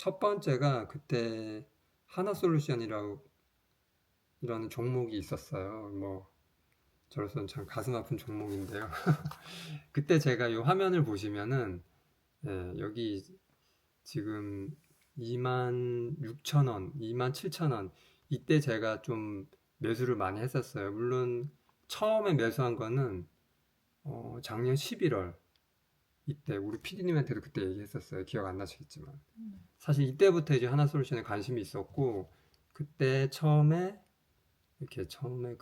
첫 번째가 그때 하나솔루션이라고 이라는 종목이 있었어요. 뭐 저로서는 참 가슴 아픈 종목인데요. 그때 제가 이 화면을 보시면은 여기 지금 26,000원, 27,000원 이때 제가 좀 매수를 많이 했었어요. 물론 처음에 매수한 거는 작년 11월 이때 우리 PD님한테도 그때 얘기했었어요. 기억 안 나시겠지만 사실 이때부터 이제 하나솔루션에 관심이 있었고 그때 처음에 이렇게 처음에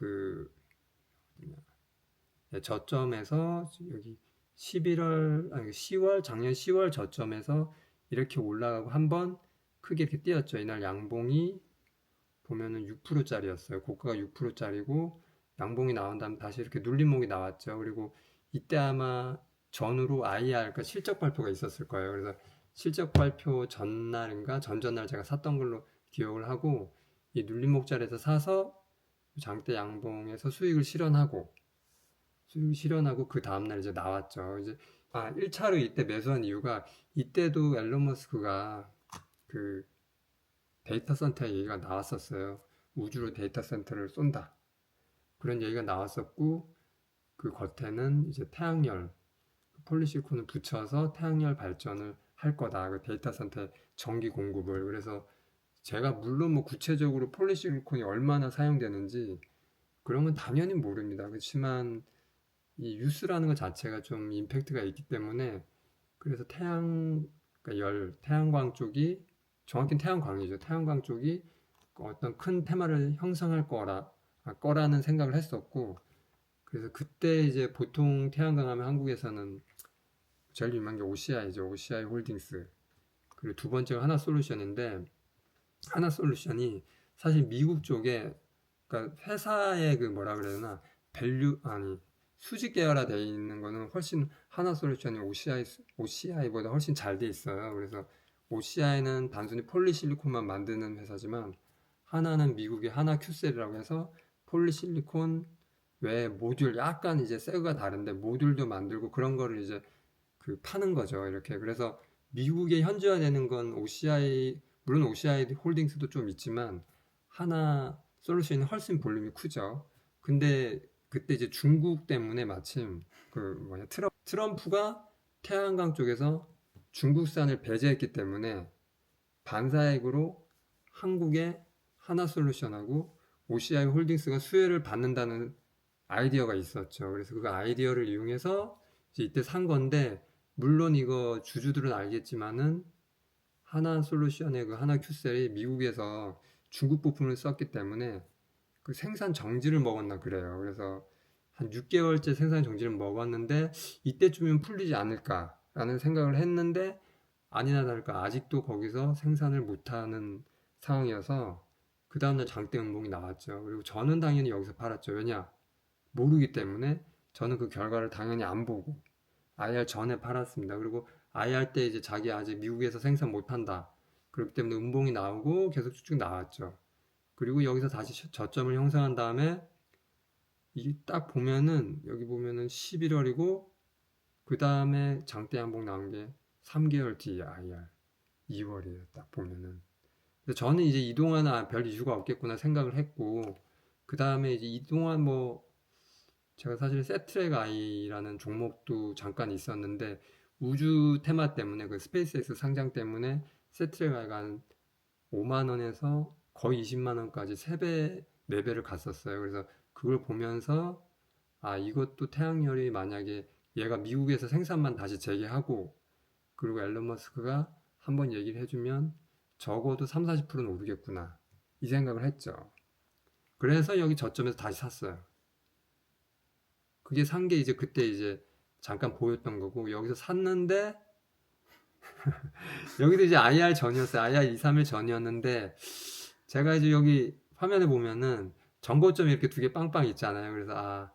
저점에서 여기 11월 아니 10월 작년 10월 저점에서 이렇게 올라가고 한번 크게 이렇게 뛰었죠. 이날 양봉이 보면은 6%짜리였어요. 고가가 6%짜리고 양봉이 나온 다음 다시 이렇게 눌림목이 나왔죠. 그리고 이때 아마 전후로 IR 그러니까 실적 발표가 있었을 거예요. 그래서 실적 발표 전날인가 전전날 제가 샀던 걸로 기억을 하고 이 눌림목 자리에서 사서 장대 양봉에서 수익을 실현하고 그 다음날 이제 나왔죠. 이제 1차로 이때 매수한 이유가 이때도 앨런 머스크가 그 데이터 센터 얘기가 나왔었어요. 우주로 데이터 센터를 쏜다. 그런 얘기가 나왔었고 그 겉에는 이제 태양열 폴리시리콘을 붙여서 태양열 발전을 할 거다. 그 데이터 센터 전기 공급을. 그래서 제가 물론 뭐 구체적으로 폴리시리콘이 얼마나 사용되는지 그런 건 당연히 모릅니다. 그렇지만 이 뉴스라는 것 자체가 좀 임팩트가 있기 때문에 그래서 그러니까 태양광 쪽이 정확히는 태양광이죠. 태양광 쪽이 어떤 큰 테마를 형성할 거라는 생각을 했었고 그래서 그때 이제 보통 태양광 하면 한국에서는 제일 유명한 게 OCI죠. OCI 홀딩스. 그리고 두 번째가 하나솔루션인데 하나솔루션이 사실 미국 쪽에 그러니까 회사의 그 뭐라 그래야 되나 밸류 아니 수직 계열화되어 있는 거는 훨씬 하나솔루션이 OCI보다 훨씬 잘 돼 있어요. 그래서 OCI는 단순히 폴리실리콘만 만드는 회사지만 하나는 미국의 하나 큐셀이라고 해서 폴리실리콘 외에 모듈 약간 이제 세그가 다른데 모듈도 만들고 그런 거를 이제 그 파는 거죠. 이렇게 그래서 미국에 현지화되는 건 OCI 물론 OCI 홀딩스도 좀 있지만 하나 솔루션이 훨씬 볼륨이 크죠. 근데 그때 이제 중국 때문에 마침 트럼프가 태양광 쪽에서 중국산을 배제했기 때문에 반사액으로 한국의 하나솔루션하고 OCI 홀딩스가 수혜를 받는다는 아이디어가 있었죠. 그래서 그 아이디어를 이용해서 이때 산 건데 물론 이거 주주들은 알겠지만은 하나솔루션의 그 하나큐셀이 미국에서 중국 부품을 썼기 때문에 그 생산 정지를 먹었나 그래요. 그래서 한 6개월째 생산 정지를 먹었는데 이때쯤이면 풀리지 않을까라는 생각을 했는데 아니나 다를까 아직도 거기서 생산을 못하는 상황이어서 그 다음날 장대 음봉이 나왔죠. 그리고 저는 당연히 여기서 팔았죠. 왜냐? 모르기 때문에 저는 그 결과를 당연히 안 보고 IR 전에 팔았습니다. 그리고 IR 때 이제 자기 아직 미국에서 생산 못한다. 그렇기 때문에 음봉이 나오고 계속 쭉쭉 나왔죠. 그리고 여기서 다시 저점을 형성한 다음에 이게 딱 보면은 여기 보면은 11월이고 그 다음에 장대 양봉 나온 게 3개월 뒤에 IR 2월이에요. 딱 보면은. 그래서 저는 이제 이동안 별 이슈가 없겠구나 생각을 했고 그 다음에 이제 이동안 뭐 제가 사실 세트랙 아이라는 종목도 잠깐 있었는데 우주 테마 때문에 그 스페이스X 상장 때문에 세트랙 아이가 한 5만 원에서 거의 20만 원까지 3배, 4배를 갔었어요. 그래서 그걸 보면서 이것도 태양열이 만약에 얘가 미국에서 생산만 다시 재개하고 그리고 앨런 머스크가 한번 얘기를 해주면 적어도 3, 40%는 오르겠구나. 이 생각을 했죠. 그래서 여기 저점에서 다시 샀어요. 그게 산 게 이제 그때 이제 잠깐 보였던 거고 여기서 샀는데 여기도 이제 IR 전이었어요. IR 2, 3일 전이었는데 제가 이제 여기 화면에 보면은 정보점이 이렇게 두 개 빵빵 있잖아요. 그래서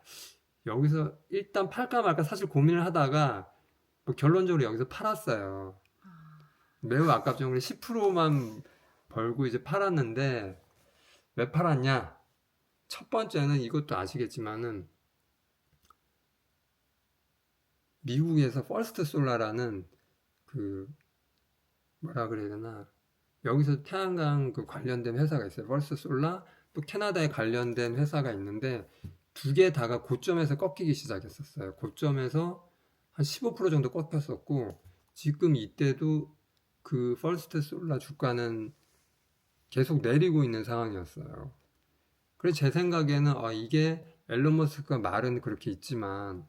여기서 일단 팔까 말까 사실 고민을 하다가 뭐 결론적으로 여기서 팔았어요. 매우 아깝죠. 우리 10%만 벌고 이제 팔았는데 왜 팔았냐? 첫 번째는 이것도 아시겠지만은 미국에서 퍼스트 솔라라는 그 뭐라 그래야 되나 여기서 태양광 그 관련된 회사가 있어요. 퍼스트 솔라, 또 캐나다에 관련된 회사가 있는데 두 개 다가 고점에서 꺾이기 시작했었어요. 고점에서 한 15% 정도 꺾였었고 지금 이때도 그 퍼스트 솔라 주가는 계속 내리고 있는 상황이었어요. 그래서 제 생각에는 이게 앨런 머스크가 말은 그렇게 있지만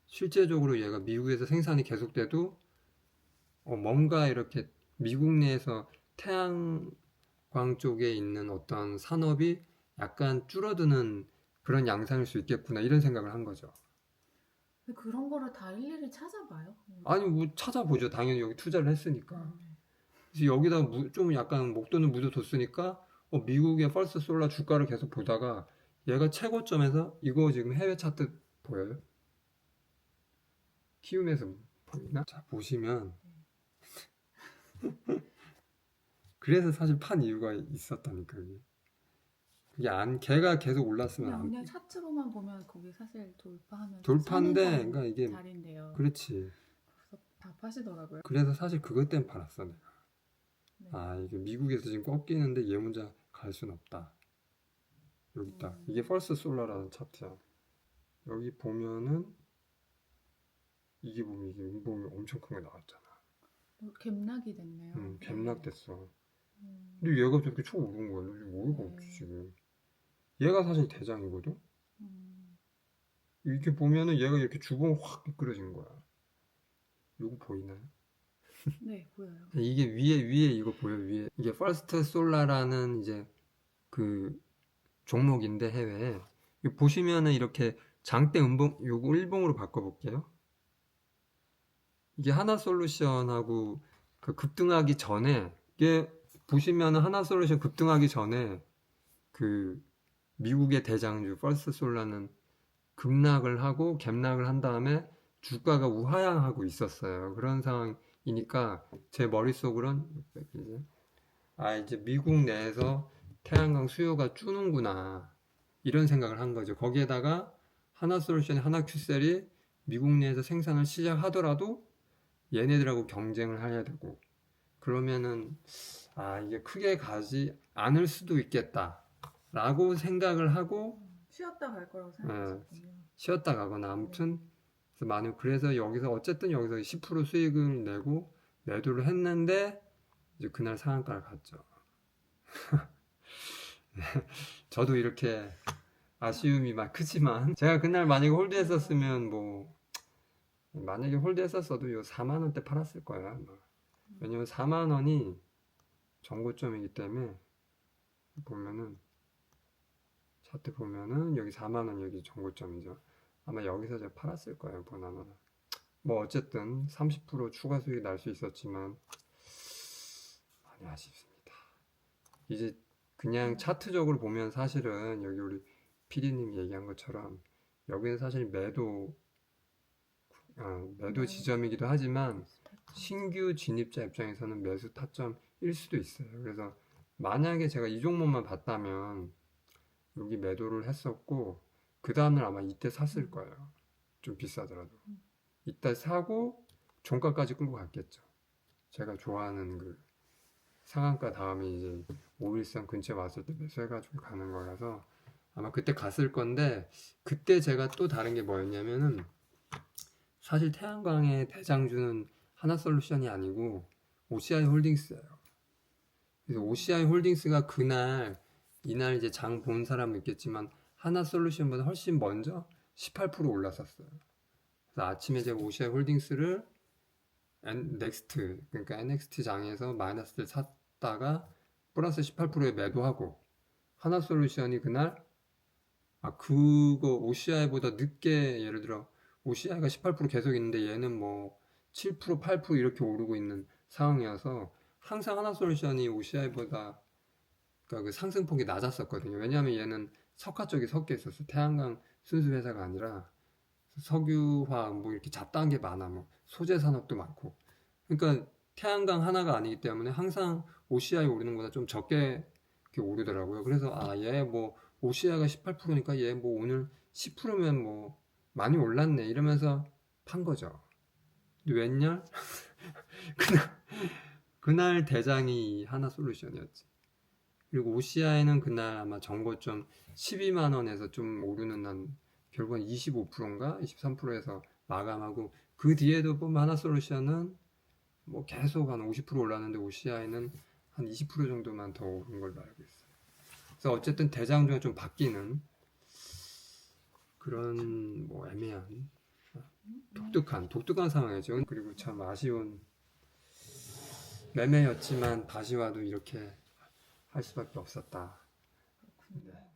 실제적으로 얘가 미국에서 생산이 계속돼도 뭔가 이렇게 미국 내에서 태양광 쪽에 있는 어떤 산업이 약간 줄어드는 그런 양상일 수 있겠구나 이런 생각을 한 거죠. 근데 그런 거를 다 일일이 찾아봐요? 아니 뭐 찾아보죠. 당연히 여기 투자를 했으니까. 네. 그래서 여기다 좀 약간 목돈을 묻어뒀으니까 미국의 펄스 솔라 주가를 계속 보다가 얘가 최고점에서 이거 지금 해외 차트 보여요? 키움에서 보이나? 자 보시면 그래서 사실 판 이유가 있었다니까 그게 안 걔가 계속 올랐으면 그냥 차트로만 보면 거기 사실 돌파하면서 돌파인데 사는 그러니까 이게 자리인데요. 그렇지. 그래서 다 파시더라고요. 그래서 사실 그것 때문에 팔았어 내가. 네. 이게 미국에서 지금 꺾이는데 얘 혼자 갈 순 없다. 여기 있다. 이게 펄스 솔라라는 차트야. 여기 보면은 이게 보면 이게 음봉이 엄청 큰 거 나왔잖아. 갭락이 됐네요. 갭락됐어. 음, 근데 얘가 저렇게 쳐 오른 거야. 여기 뭐가 없지 네. 지금. 얘가 사실 대장이거든. 음, 이렇게 보면은 얘가 이렇게 주봉 확 미끄러진 거야. 이거 보이나요? 네, 보여요. 이게 위에 이거 보여 위에 이게 퍼스트 솔라라는 이제 그 종목인데 해외에 이거 보시면은 이렇게 장대 음봉 요거 일봉으로 바꿔볼게요. 이게 하나솔루션하고 그 급등하기 전에 이게 보시면은 하나솔루션 급등하기 전에 그 미국의 대장주 퍼스트 솔라는 급락을 하고 갭락을 한 다음에 주가가 우하향하고 있었어요. 그런 상황이니까 제 머릿속으론 이제 미국 내에서 태양광 수요가 주는구나 이런 생각을 한 거죠. 거기에다가 하나솔루션이 하나큐셀이 미국 내에서 생산을 시작하더라도 얘네들하고 경쟁을 해야 되고 그러면은 이게 크게 가지 않을 수도 있겠다라고 생각을 하고 쉬었다 갈 거라고 예, 생각하셨군요. 쉬었다 가거나 아무튼 그래서 여기서 어쨌든 여기서 10% 수익을 내고 매도를 했는데 이제 그날 상한가를 갔죠. 저도 이렇게 아쉬움이 막 크지만 제가 그날 만약에 홀드했었으면 뭐 만약에 홀드했었어도 요 4만 원대 팔았을 거야. 왜냐면 4만 원이 정고점이기 때문에 보면은 차트 보면은 여기 4만 원 여기 정고점이죠. 아마 여기서 제가 팔았을 거예요. 보나마나. 뭐 어쨌든 30% 추가 수익이 날 수 있었지만 많이 아쉽습니다. 이제 그냥 차트적으로 보면 사실은 여기 우리 PD님 얘기한 것처럼 여기는 사실 매도 네. 지점이기도 하지만 신규 진입자 입장에서는 매수 타점일 수도 있어요. 그래서 만약에 제가 이 종목만 봤다면 여기 매도를 했었고 그 다음날 아마 이때 샀을 거예요. 좀 비싸더라도 이때 사고 종가까지 끌고 갔겠죠. 제가 좋아하는 그 상한가 다음에 이제 5일선 근처에 왔을 때 매수해가지고 가는 거라서 아마 그때 갔을 건데 그때 제가 또 다른 게 뭐였냐면은 사실 태양광의 대장주는 하나솔루션이 아니고 OCI 홀딩스예요. 그래서 OCI 홀딩스가 이날 이제 장 본 사람은 있겠지만 하나솔루션보다 훨씬 먼저 18% 올랐었어요. 그래서 아침에 제가 OCI 홀딩스를 넥스트 그러니까 NXT 장에서 마이너스를 샀다가 플러스 18%에 매도하고 하나솔루션이 그날 그거 OCI보다 늦게 예를 들어 OCI가 18% 계속 있는데 얘는 뭐 7%, 8% 이렇게 오르고 있는 상황이어서 항상 하나솔루션이 OCI보다 그러니까 그 상승폭이 낮았었거든요. 왜냐하면 얘는 석화 쪽이 섞여 있었어. 태양광 순수 회사가 아니라 석유화학 뭐 이렇게 잡다한 게 많아. 뭐 소재 산업도 많고. 그러니까 태양광 하나가 아니기 때문에 항상 OCI 오르는 것보다 좀 적게 이렇게 오르더라고요. 그래서 얘 뭐 OCI가 18%니까 얘 뭐 오늘 10%면 뭐 많이 올랐네 이러면서 판 거죠. 근데 웬열 그날 대장이 하나솔루션이었지. 그리고 OCI는 그날 아마 정고점 12만 원에서 좀 오르는 한 결국은 25%인가 23%에서 마감하고 그 뒤에도 보면 하나솔루션은 뭐 계속 한 50% 올랐는데 OCI는 한 20% 정도만 더 오른 걸로 알고 있어요. 그래서 어쨌든 대장주가 좀 바뀌는 그런 뭐 애매한 독특한 상황이죠. 그리고 참 아쉬운 매매였지만 다시와도 이렇게 할 수밖에 없었다. 그렇군요.